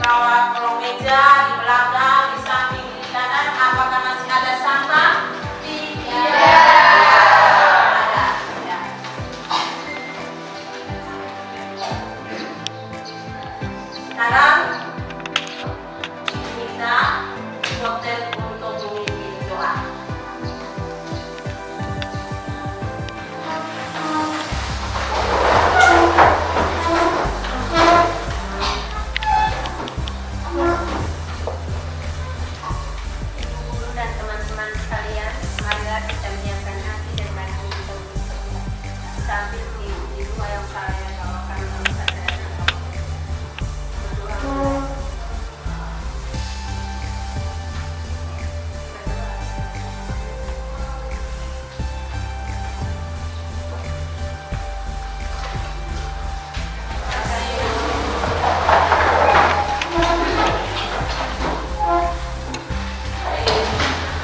bawah kolong meja, di belakang, di samping, di kanan. Apakah masih ada sampah? Tidak. Ada. Ya. Sekarang kita dokter untuk memimpin doa. Dan teman-teman sekalian, marilah kita menyiapkan hati dan batin untuk sambil di doa yang saya bawakan dalam kesadaran berdoa.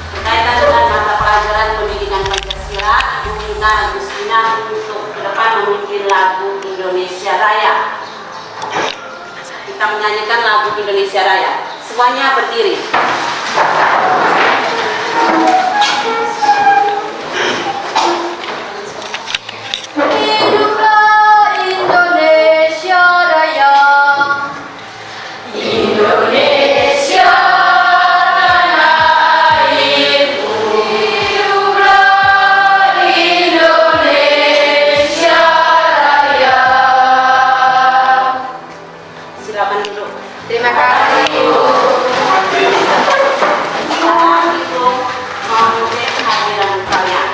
Berkaitan dengan mata pelajaran pendidikan Pancasila, Ibu minta Agustina untuk ke depan memimpin lagu Indonesia Raya. Kita menyanyikan lagu Indonesia Raya. Semuanya berdiri. Hiduplah Indonesia Raya, Indonesia tanah airku. Hiduplah Indonesia Raya. Silakan duduk. Terima kasih. Sekarang itu menguji kehadiran kalian.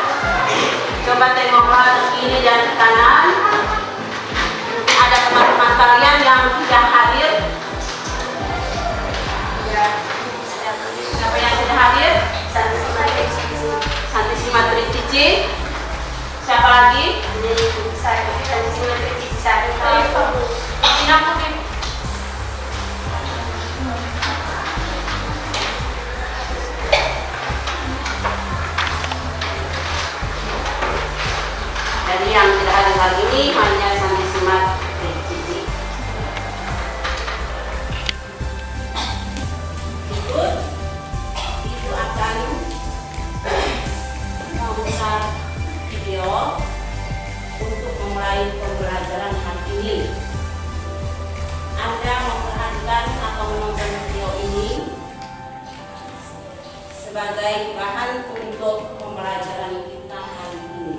Coba tengoklah ke kiri dan ke kanan. Mungkin ada teman-teman kalian yang tidak hadir. Siapa yang tidak hadir? Santi Simatri Cici. Siapa lagi? Jadi yang tidak hadir hari ini hanya Santi Simatri Cici. Itu akan memutar video untuk memulai pembelajaran hari ini. Anda memperhatikan atau menonton video ini sebagai bahan untuk pembelajaran kita hari ini.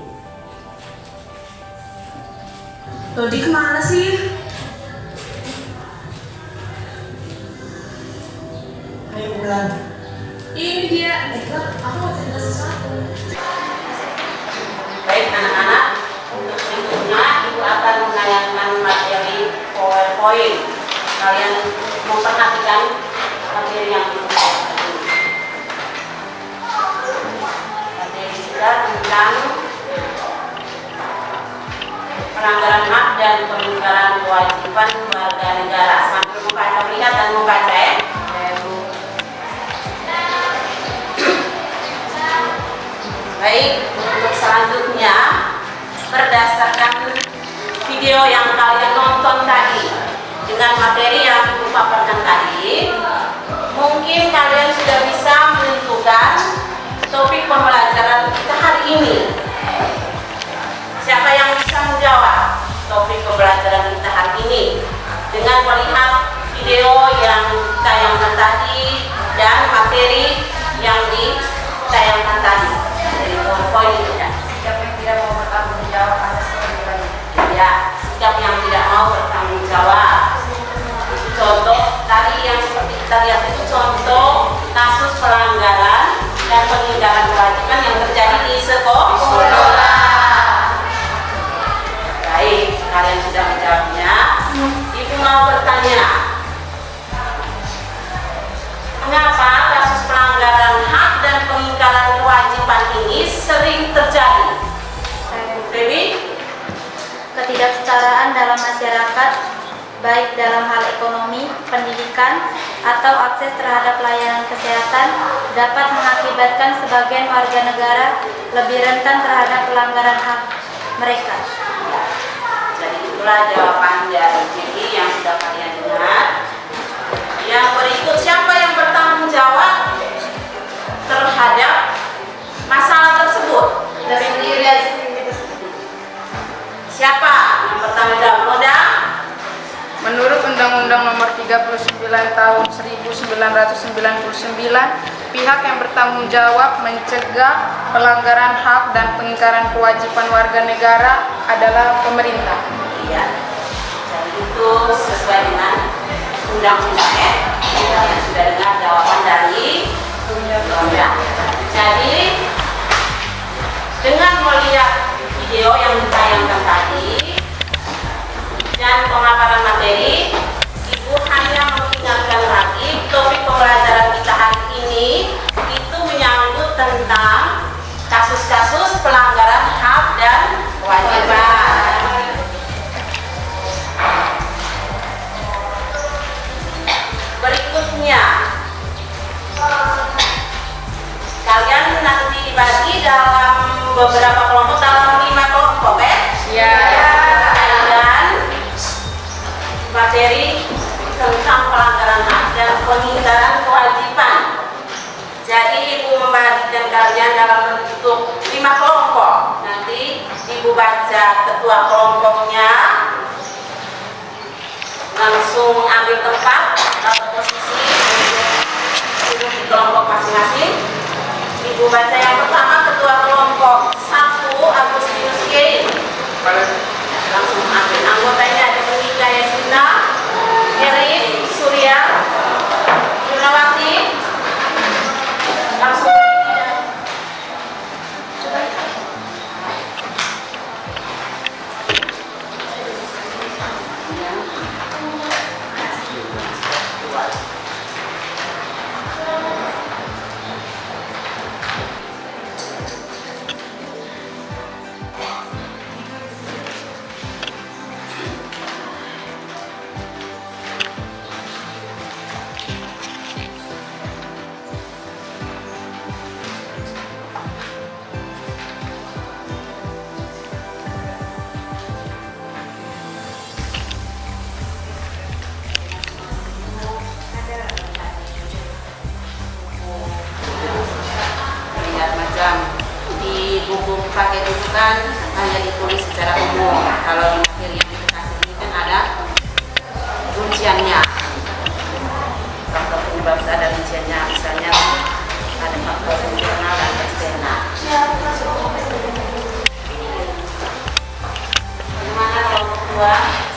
Dodi kemana sih? Ayo pulang. Ini dia. Aku mau cerita sesuatu. Baik anak-anak, untuk berikutnya Ibu akan menayangkan materi PowerPoint. Kalian memperhatikan materi yang Ibu bawakan ini. Materi kita tentang pelanggaran hak dan pengingkaran kewajiban warga negara. Sambil membaca, melihat dan membaca ya. Baik, untuk selanjutnya berdasarkan video yang kalian nonton tadi dengan materi yang Ibu paparkan tadi, mungkin kalian sudah bisa menentukan topik pembelajaran kita hari ini. Siapa yang bisa menjawab topik pembelajaran kita hari ini dengan melihat video yang ditayangkan tadi dan materi yang ditayangkan tadi dari PowerPoint itu ya. Siapa yang tidak mau bertanggung jawab atas perbuatan? Ya, sikap yang tidak mau bertanggung jawab. Itu contoh tadi yang seperti kita lihat itu contoh kasus pelanggaran dan pengingkaran kewajiban yang terjadi di sekolah. Baik, kalian sudah menjawabnya. Ibu mau bertanya, mengapa kasus pelanggaran hak dan pengingkaran kewajiban ini sering terjadi? Dewi? Ketidaksetaraan dalam masyarakat, baik dalam hal ekonomi, pendidikan, atau akses terhadap layanan kesehatan, dapat mengakibatkan sebagian warga negara lebih rentan terhadap pelanggaran hak mereka. Jadi itulah jawaban dari Dewi yang sudah kalian dengar. tahun 1999, pihak yang bertanggung jawab mencegah pelanggaran hak dan pengingkaran kewajiban warga negara adalah pemerintah. Iya. Jadi itu sesuai dengan undang-undang ya. Kita yang sudah dengar jawaban dari undang-undang. Jadi dengan melihat video yang ditayangkan tadi dan pemaparan materi, Ibu hanya mengingatkan lagi topik pembelajaran kita hari ini itu menyangkut tentang kasus-kasus pelanggaran hak dan kewajiban. Berikutnya, kalian nanti dibagi dalam beberapa kelompok, dalam 5 kelompok Ya. Dan materi tentang pelanggaran hak dan pengingkaran kewajiban. Jadi Ibu membagikan kalian dalam bentuk 5 kelompok. Nanti Ibu baca ketua kelompoknya, langsung ambil tempat atau posisi duduk di kelompok masing-masing. Ibu baca yang pertama, ketua kelompok 1 Agustinus K. Langsung ambil anggotanya, ada Monika Yasina, Erin Surya, Yunawati. Langsung buku paket itu kan hanya ditulis secara umum. Kalau di materi yang dikasih ini kan ada rinciannya. Faktor penyebab ada rinciannya, misalnya ada faktor internal dan eksternal. Bagaimana kelompok 2?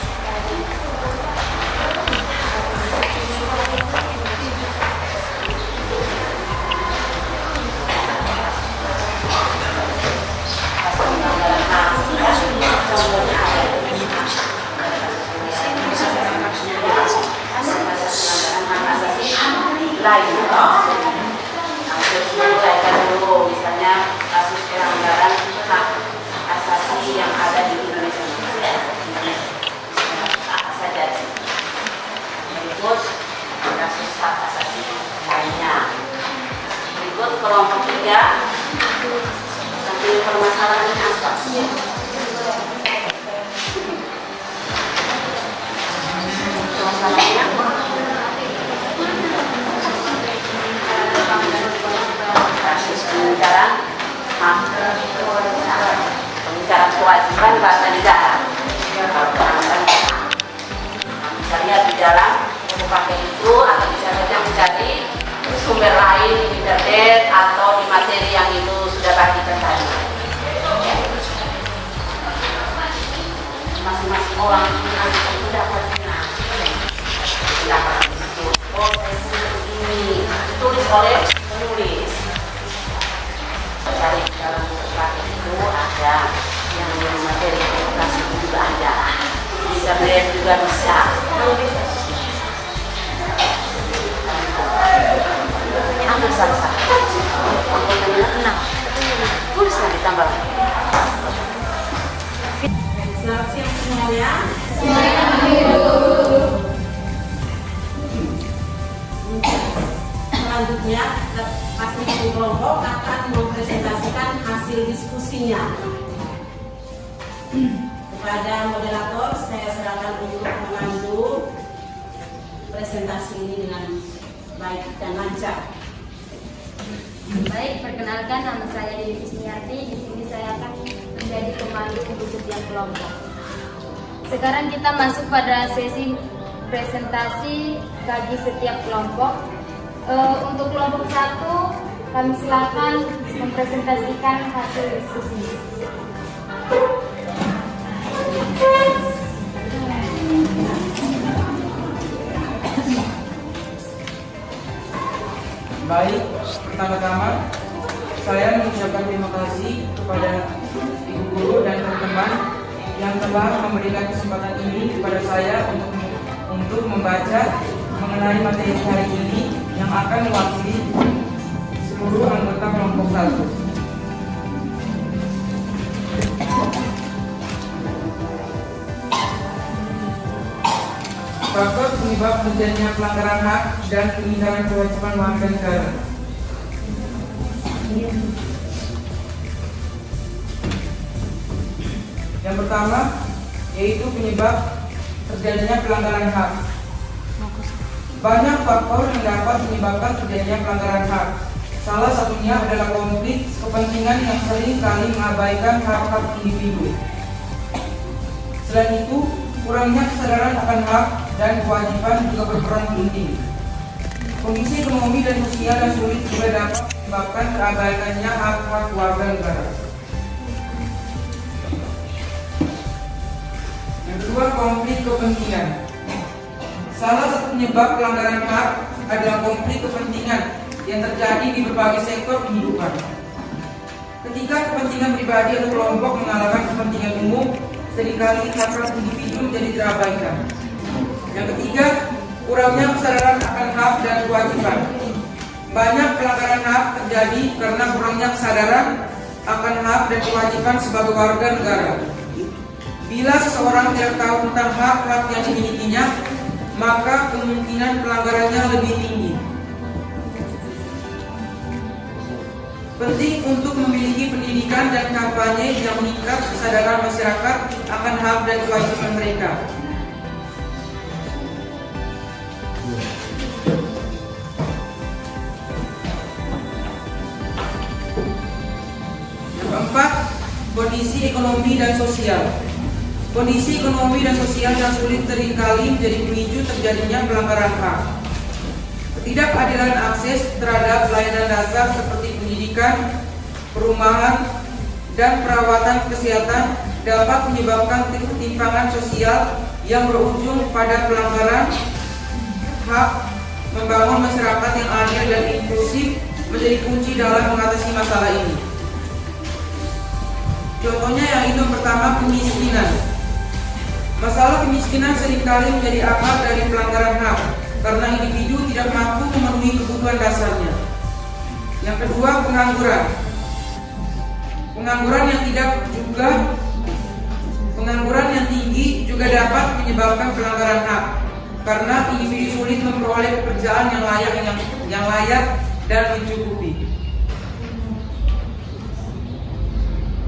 Lain hampir selesaikan dulu, misalnya kasus pelanggaran hak asasi yang ada di Indonesia. Apa saja? Berikut kasus hak asasi lainnya. Berikut kelompok 3, sambil permasalahan apa? Masalahnya kasus pengingkaran hak, pengingkaran kewajiban warga negara. Bisa lihat di dalam buku paket itu, atau bisa saja mencari sumber lain di internet atau di materi yang itu sudah bagikan tadi. Masing-masing orang itu dapat pendapat itu. Oh, ini ditulis oleh penulis. Cari dalam buku paket itu ada yang materi edukasi juga ada. Bisa lihat juga bisa. Ambil salah satu. Anggotanya 6. Tulislah ditambah. Selamat siang semuanya. Selanjutnya, masing-masing kelompok akan mempresentasikan hasil diskusinya. Kepada moderator, saya serahkan untuk memandu presentasi ini dengan baik dan lancar. Baik, perkenalkan nama saya Dewi Isniati. Di sini saya akan menjadi pemandu untuk setiap kelompok. Sekarang kita masuk pada sesi presentasi bagi setiap kelompok. Untuk kelompok 1, kami silakan mempresentasikan hasil diskusi. Baik, pertama-tama saya mengucapkan terima kasih kepada ibu guru dan teman-teman yang telah memberikan kesempatan ini kepada saya untuk membaca mengenai materi hari ini yang akan mewakili seluruh anggota kelompok 1. Faktor penyebab terjadinya pelanggaran hak dan pengingkaran kewajiban warga negara. Yang pertama yaitu penyebab terjadinya pelanggaran hak. Banyak faktor yang dapat menyebabkan terjadinya pelanggaran hak. Salah satunya adalah konflik kepentingan yang sering kali mengabaikan hak-hak individu. Selain itu, kurangnya kesadaran akan hak dan kewajiban juga berperan penting. Kondisi ekonomi dan sosial yang sulit juga dapat menyebabkan terabaikannya hak-hak warga negara. Yang kedua, konflik kepentingan. Salah satu penyebab pelanggaran hak adalah konflik kepentingan yang terjadi di berbagai sektor kehidupan. Ketika kepentingan pribadi atau kelompok mengalahkan kepentingan umum, seringkali hak-hak individu menjadi terabaikan. Yang ketiga, kurangnya kesadaran akan hak dan kewajiban. Banyak pelanggaran hak terjadi karena kurangnya kesadaran akan hak dan kewajiban sebagai warga negara. Bila seseorang tidak tahu tentang hak-hak yang dimilikinya, maka kemungkinan pelanggarannya lebih tinggi. Penting untuk memiliki pendidikan dan kampanye yang meningkat kesadaran masyarakat akan hak dan kewajiban mereka. Yang keempat, kondisi ekonomi dan sosial. Kondisi ekonomi dan sosial yang sulit seringkali menjadi pemicu terjadinya pelanggaran hak. Ketidakadilan akses terhadap pelayanan dasar seperti pendidikan, perumahan, dan perawatan kesehatan dapat menyebabkan ketimpangan sosial yang berujung pada pelanggaran hak. Membangun masyarakat yang adil dan inklusif menjadi kunci dalam mengatasi masalah ini. Contohnya yang itu pertama, kemiskinan. Masalah kemiskinan seringkali menjadi akar dari pelanggaran hak karena individu tidak mampu memenuhi kebutuhan dasarnya. Yang kedua, pengangguran. Pengangguran yang tinggi juga dapat menyebabkan pelanggaran hak karena individu sulit memperoleh pekerjaan yang layak dan mencukupi.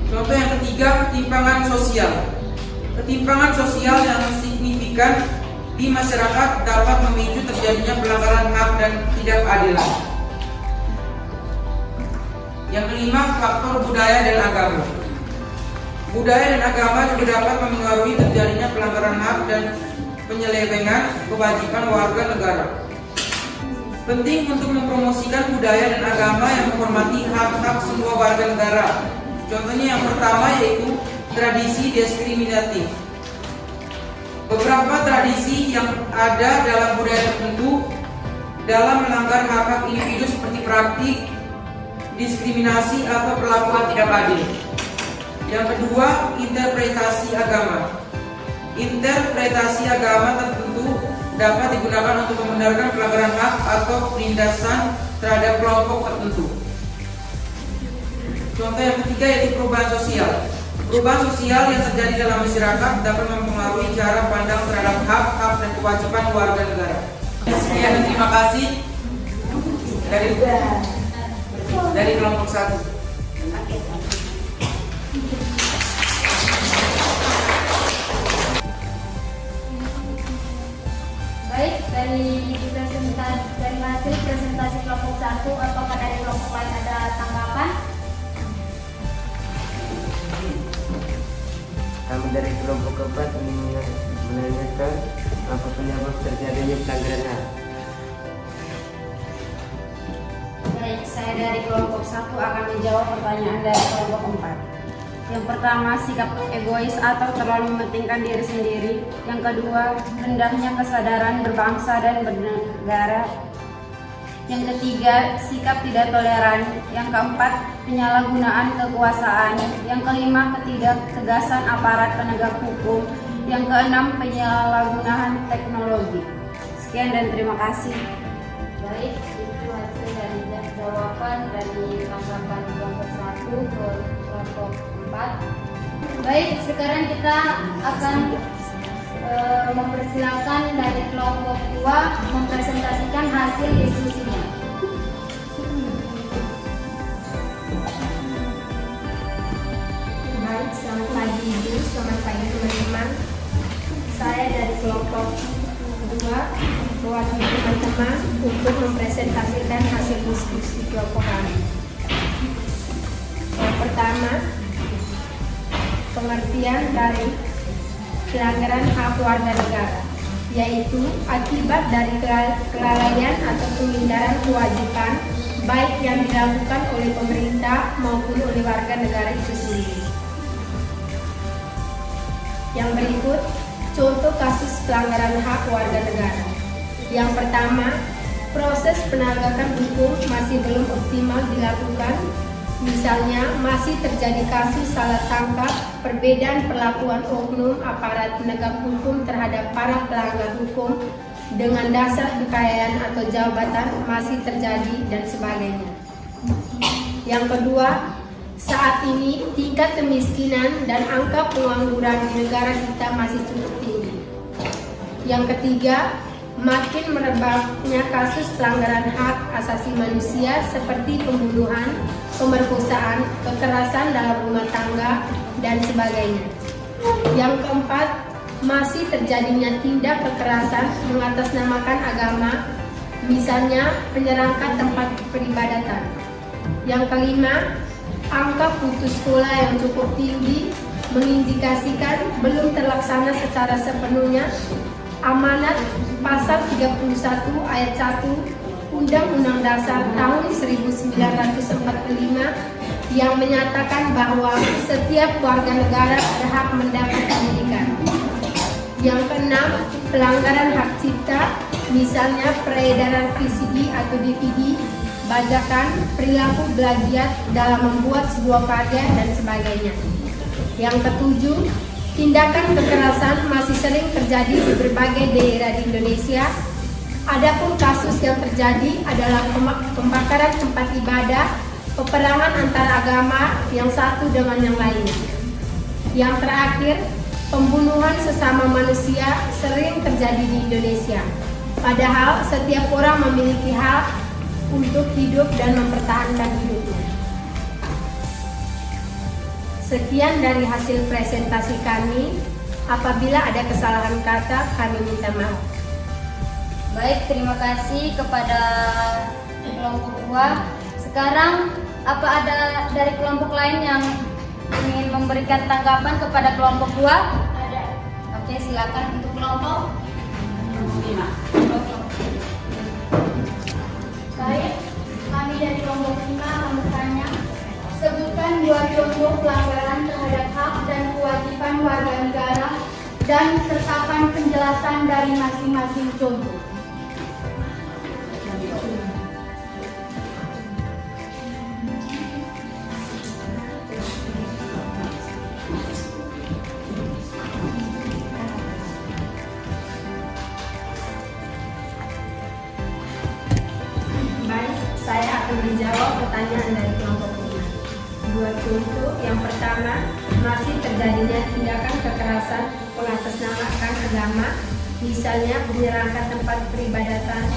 Contoh yang ketiga, ketimpangan sosial. Ketimpangan sosial yang signifikan di masyarakat dapat memicu terjadinya pelanggaran hak dan ketidakadilan. Yang kelima, faktor budaya dan agama. Budaya dan agama juga dapat mempengaruhi terjadinya pelanggaran hak dan penyelewengan kewajiban warga negara. Penting untuk mempromosikan budaya dan agama yang menghormati hak-hak semua warga negara. Contohnya yang pertama yaitu tradisi diskriminatif. Beberapa tradisi yang ada dalam budaya tertentu dalam melanggar hak-hak individu seperti praktik diskriminasi atau perlakuan tidak adil. Yang kedua, interpretasi agama. Interpretasi agama tertentu dapat digunakan untuk membenarkan pelanggaran hak atau penindasan terhadap kelompok tertentu. Contoh yang ketiga yaitu perubahan sosial. Perubahan sosial yang terjadi dalam masyarakat dapat mempengaruhi cara pandang terhadap hak-hak dan kewajiban warga negara. Sekian dan terima kasih dari kelompok 1. Baik, dari hasil presentasi kelompok 1, apakah dari kelompok lain ada tanggapan? Kami dari kelompok keempat ingin menanyakan apakah penyebab terjadinya pelanggaran HAM? Baik, saya dari kelompok 1 akan menjawab pertanyaan dari kelompok 4. Yang pertama, sikap egois atau terlalu mementingkan diri sendiri. Yang kedua, rendahnya kesadaran berbangsa dan bernegara. Yang ketiga, sikap tidak toleran. Yang keempat, penyalahgunaan kekuasaan. Yang kelima, ketidaktegasan aparat penegak hukum. Yang keenam, penyalahgunaan teknologi. Sekian dan terima kasih. Baik, itu hasil dari jawaban dari tanggapan kelompok 1 ke kelompok 4. Baik, sekarang kita akan mempersilakan dari kelompok 2 mempresentasikan hasil diskusinya. Baik, selamat pagi Ibu, selamat pagi teman-teman. Saya dari kelompok 2 mewakili teman-teman untuk mempresentasikan hasil diskusi kelompok kami. Yang pertama, pengertian dari pelanggaran hak warga negara, yaitu akibat dari kelalaian atau pengindaran kewajiban baik yang dilakukan oleh pemerintah maupun oleh warga negara itu sendiri. Yang berikut, contoh kasus pelanggaran hak warga negara. Yang pertama, proses penegakan hukum masih belum optimal dilakukan. Misalnya, masih terjadi kasus salah tangkap, perbedaan perlakuan oknum aparat penegak hukum terhadap para pelanggar hukum dengan dasar kekayaan atau jabatan masih terjadi dan sebagainya. Yang kedua, saat ini tingkat kemiskinan dan angka pengangguran di negara kita masih cukup tinggi. Yang ketiga, makin merebaknya kasus pelanggaran hak asasi manusia seperti pembunuhan, pemerkosaan, kekerasan dalam rumah tangga, dan sebagainya. Yang keempat, masih terjadinya tindak kekerasan mengatasnamakan agama, misalnya penyerangan tempat peribadatan. Yang kelima, angka putus sekolah yang cukup tinggi mengindikasikan belum terlaksana secara sepenuhnya amanat pasal 31 ayat 1 Undang-Undang Dasar tahun 1945 yang menyatakan bahwa setiap warga negara berhak mendapat pendidikan. Yang keenam, pelanggaran hak cipta, misalnya peredaran VCD atau DVD, bajakan, perilaku plagiat dalam membuat sebuah karya, dan sebagainya. Yang ketujuh, tindakan kekerasan masih sering terjadi di berbagai daerah di Indonesia. Adapun kasus yang terjadi adalah pembakaran tempat ibadah, peperangan antar agama yang satu dengan yang lainnya. Yang terakhir, pembunuhan sesama manusia sering terjadi di Indonesia. Padahal setiap orang memiliki hak untuk hidup dan mempertahankan hidupnya. Sekian dari hasil presentasi kami. Apabila ada kesalahan kata, kami minta maaf. Baik, terima kasih kepada kelompok 2. Sekarang, apa ada dari kelompok lain yang ingin memberikan tanggapan kepada kelompok 2? Ada. Oke, silakan untuk kelompok 5. Baik, kami dari kelompok 5 akan bertanya, sebutkan 2 contoh pelanggaran terhadap hak dan kewajiban warga negara dan sertakan penjelasan dari masing-masing contoh. Baik, saya akan menjawab pertanyaan dari kelompok 5. 2 contoh, yang pertama, masih terjadinya tindakan kekerasan mengatasnamakan agama, misalnya penyerangan tempat peribadatan.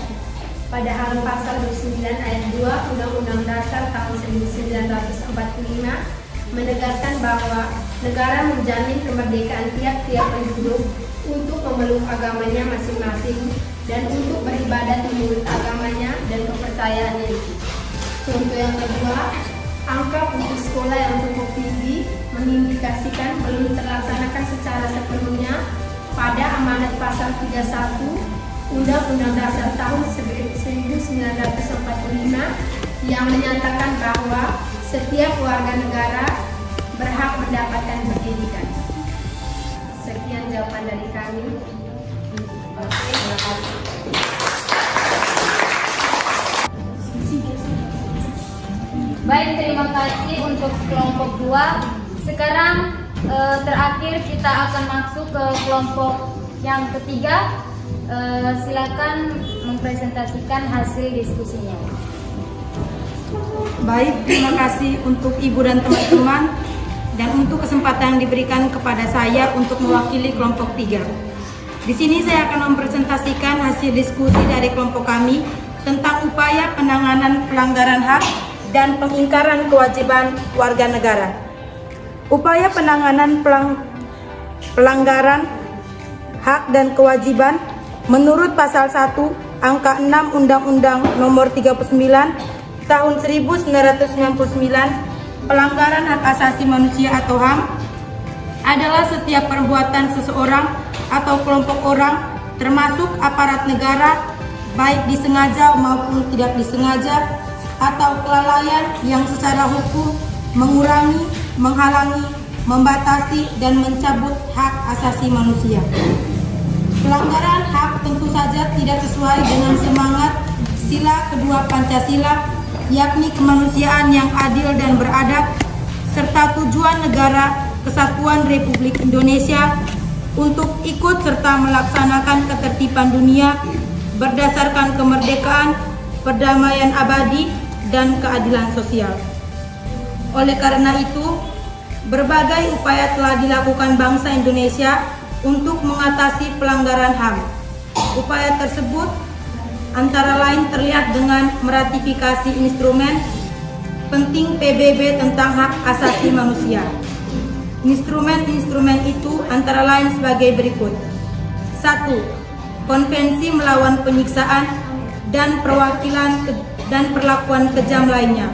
Padahal pasal 29 ayat 2 Undang-Undang Dasar tahun 1945 menegaskan bahwa negara menjamin kemerdekaan tiap-tiap penduduk untuk memeluk agamanya masing-masing dan untuk beribadat menurut agamanya dan kepercayaannya itu. Contoh yang kedua, angka putus sekolah yang cukup tinggi mengindikasikan belum terlaksanakan secara sepenuhnya pada amanat pasal 31 Undang-Undang Dasar tahun 1945 yang menyatakan bahwa setiap warga negara berhak mendapatkan pendidikan. Sekian jawaban dari kami. Terima kasih. Baik, terima kasih untuk kelompok 2. Sekarang terakhir kita akan masuk ke kelompok yang ketiga. Silakan mempresentasikan hasil diskusinya. Baik, terima kasih untuk Ibu dan teman-teman dan untuk kesempatan yang diberikan kepada saya untuk mewakili kelompok 3. Di sini saya akan mempresentasikan hasil diskusi dari kelompok kami tentang upaya penanganan pelanggaran hak dan pengingkaran kewajiban warga negara. Upaya penanganan pelanggaran hak dan kewajiban menurut pasal 1 angka 6 Undang-Undang Nomor 39 Tahun 1999 pelanggaran hak asasi manusia atau HAM adalah setiap perbuatan seseorang atau kelompok orang termasuk aparat negara baik disengaja maupun tidak disengaja atau kelalaian yang secara hukum mengurangi, menghalangi, membatasi dan mencabut hak asasi manusia. Pelanggaran hak tentu saja tidak sesuai dengan semangat sila kedua Pancasila, yakni kemanusiaan yang adil dan beradab, serta tujuan negara Kesatuan Republik Indonesia untuk ikut serta melaksanakan ketertiban dunia berdasarkan kemerdekaan, perdamaian abadi, dan keadilan sosial. Oleh karena itu, berbagai upaya telah dilakukan bangsa Indonesia untuk mengatasi pelanggaran HAM. Upaya tersebut antara lain terlihat dengan meratifikasi instrumen penting PBB tentang hak asasi manusia. Instrumen-instrumen itu antara lain sebagai berikut. 1. Konvensi melawan penyiksaan dan perwakilan dan perlakuan kejam lainnya.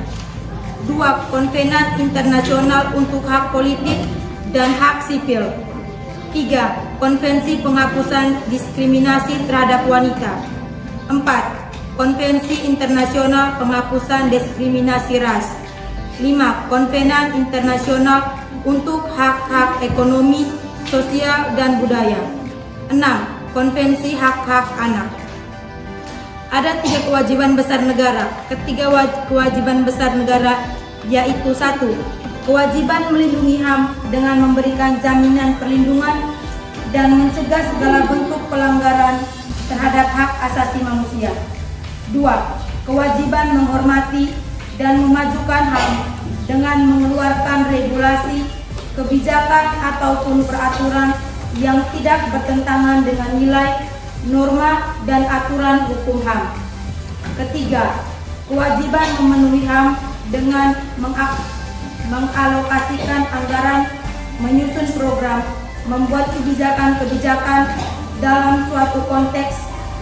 2. Konvenan internasional untuk hak politik dan hak sipil. 3. Konvensi penghapusan diskriminasi terhadap wanita. 4. Konvensi internasional penghapusan diskriminasi ras. 5. Konvenan internasional untuk hak-hak ekonomi, sosial, dan budaya. 6. Konvensi hak-hak anak. Ada 3 kewajiban besar negara. Ketiga kewajiban besar negara yaitu 1. Kewajiban melindungi HAM dengan memberikan jaminan perlindungan dan mencegah segala bentuk pelanggaran terhadap hak asasi manusia. 2. Kewajiban menghormati dan memajukan HAM dengan mengeluarkan regulasi, kebijakan ataupun peraturan yang tidak bertentangan dengan nilai, norma, dan aturan hukum HAM. Ketiga, kewajiban memenuhi HAM dengan mengalokasikan anggaran, menyusun program, membuat kebijakan-kebijakan dalam suatu konteks,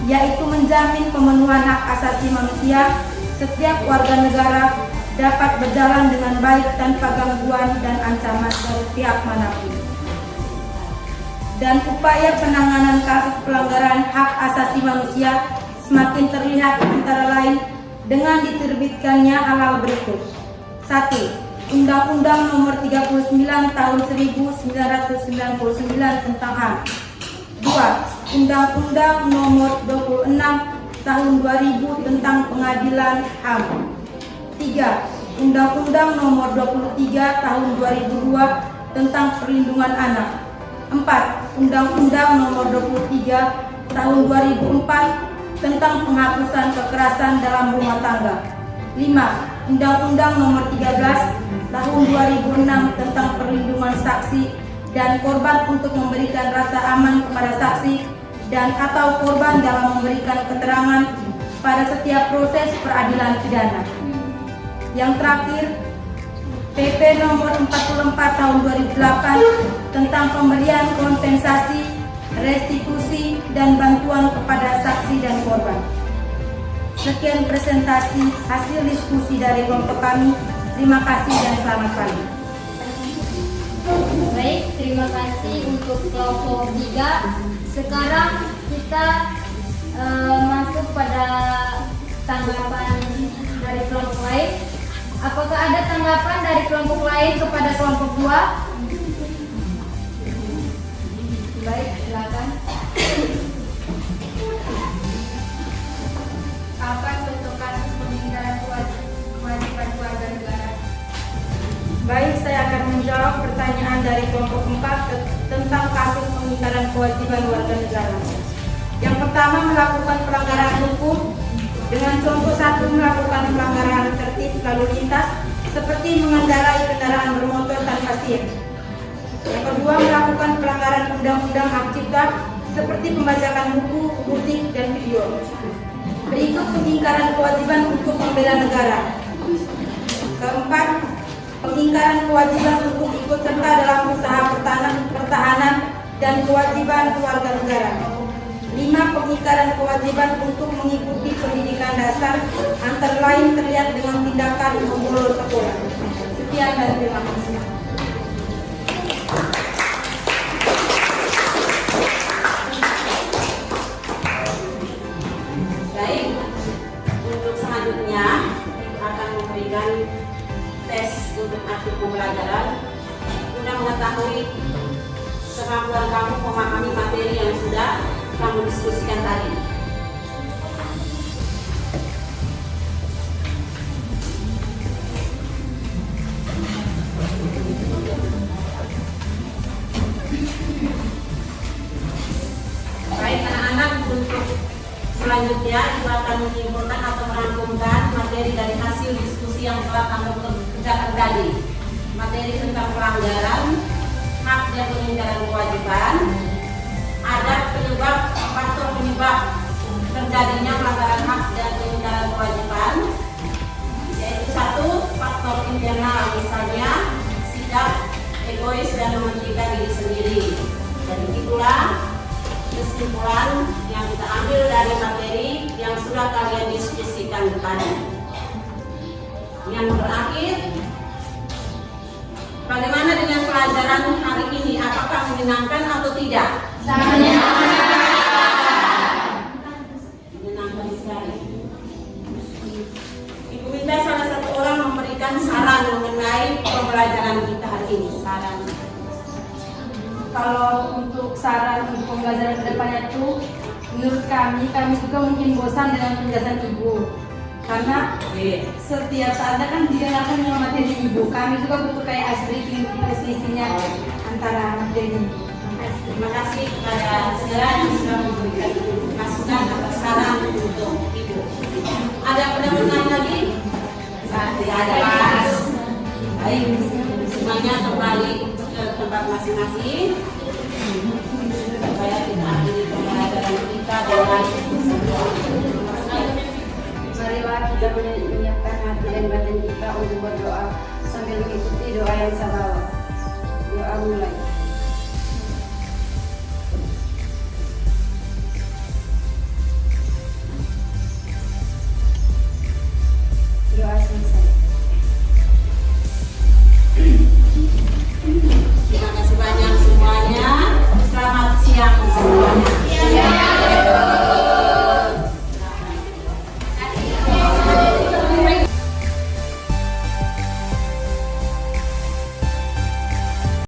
yaitu menjamin pemenuhan hak asasi manusia setiap warga negara dapat berjalan dengan baik tanpa gangguan dan ancaman dari pihak manapun. Dan upaya penanganan kasus pelanggaran hak asasi manusia semakin terlihat antara lain dengan diterbitkannya hal-hal berikut. 1. Undang-Undang Nomor 39 Tahun 1999 tentang HAM. 2. Undang-Undang Nomor 26 Tahun 2000 tentang Pengadilan HAM. 3. Undang-Undang Nomor 23 Tahun 2002 tentang Perlindungan Anak. 4. Undang-Undang Nomor 23 Tahun 2004 tentang Penghapusan Kekerasan dalam Rumah Tangga. 5. Undang-Undang Nomor 13 Tahun 2006 tentang Perlindungan Saksi dan Korban untuk memberikan rasa aman kepada saksi dan atau korban dalam memberikan keterangan pada setiap proses peradilan pidana. Yang terakhir, PP Nomor 44 Tahun 2008 tentang pemberian kompensasi, restitusi, dan bantuan kepada saksi dan korban. Sekian presentasi hasil diskusi dari kelompok kami. Terima kasih dan selamat pagi. Baik, terima kasih untuk kelompok 3. Sekarang kita masuk pada tanggapan dari kelompok lain. Apakah ada tanggapan dari kelompok lain kepada kelompok 2? Baik, silakan. Apa contoh kasus pengingkaran kewajiban warga negara? Baik, saya akan menjawab pertanyaan dari kelompok 4 tentang kasus pengingkaran kewajiban warga negara. Yang pertama, melakukan pelanggaran hukum dengan contoh 1 melakukan pelanggaran tertib lalu lintas seperti mengendarai kendaraan bermotor tanpa SIM. Yang kedua, melakukan pelanggaran undang-undang hak cipta seperti pembajakan buku, musik, dan video. Berikut pengingkaran kewajiban untuk membela negara. Keempat, pengingkaran kewajiban untuk ikut serta dalam usaha pertahanan dan kewajiban warga negara. 5. Pengingkaran kewajiban untuk mengikuti pendidikan dasar antara lain terlihat dengan tindakan membolos sekolah. Sekian dan terima kasih. Baik, untuk selanjutnya akan memberikan tes untuk aktif pembelajaran guna mengetahui kemampuan kamu memahami materi yang sudah kamu diskusikan tadi. Baik anak-anak, untuk selanjutnya Ibu akan menyimpulkan atau merangkumkan materi dari hasil diskusi yang telah kamu kerjakan tadi. Materi tentang pelanggaran hak dan pengingkaran kewajiban, ada penyebab, faktor penyebab terjadinya pelanggaran hak dan pengingkaran kewajiban, yaitu 1. Faktor internal, misalnya sikap egois dan mementingkan diri sendiri. Dan itulah kesimpulan yang kita ambil dari materi yang sudah kalian diskusikan tadi. Yang terakhir, bagaimana dengan pelajaran hari ini? Apakah menyenangkan atau tidak? Menyenangkan sekali. Ibu minta salah satu orang memberikan saran mengenai pembelajaran kita hari ini. Saran. Kalau untuk saran untuk pembelajaran ke depannya itu, menurut kami juga mungkin bosan dengan penjelasan ibu. Karena setiap saatnya kan didengarkan dengan materi ibu. Kami juga butuh kayak ice breaking, selisihnya antara materi. Terima kasih kepada segala yang sudah memberikan masukan atau saran untuk ibu. Ada pendapat lain lagi? Tidak ada. Baik, semuanya kembali ke tempat masing-masing supaya kita akhiri pembelajaran kita dengan Marilah kita menyiapkan hati dan batin kita untuk berdoa sambil mengikuti doa yang saya bawa. Doa mulai.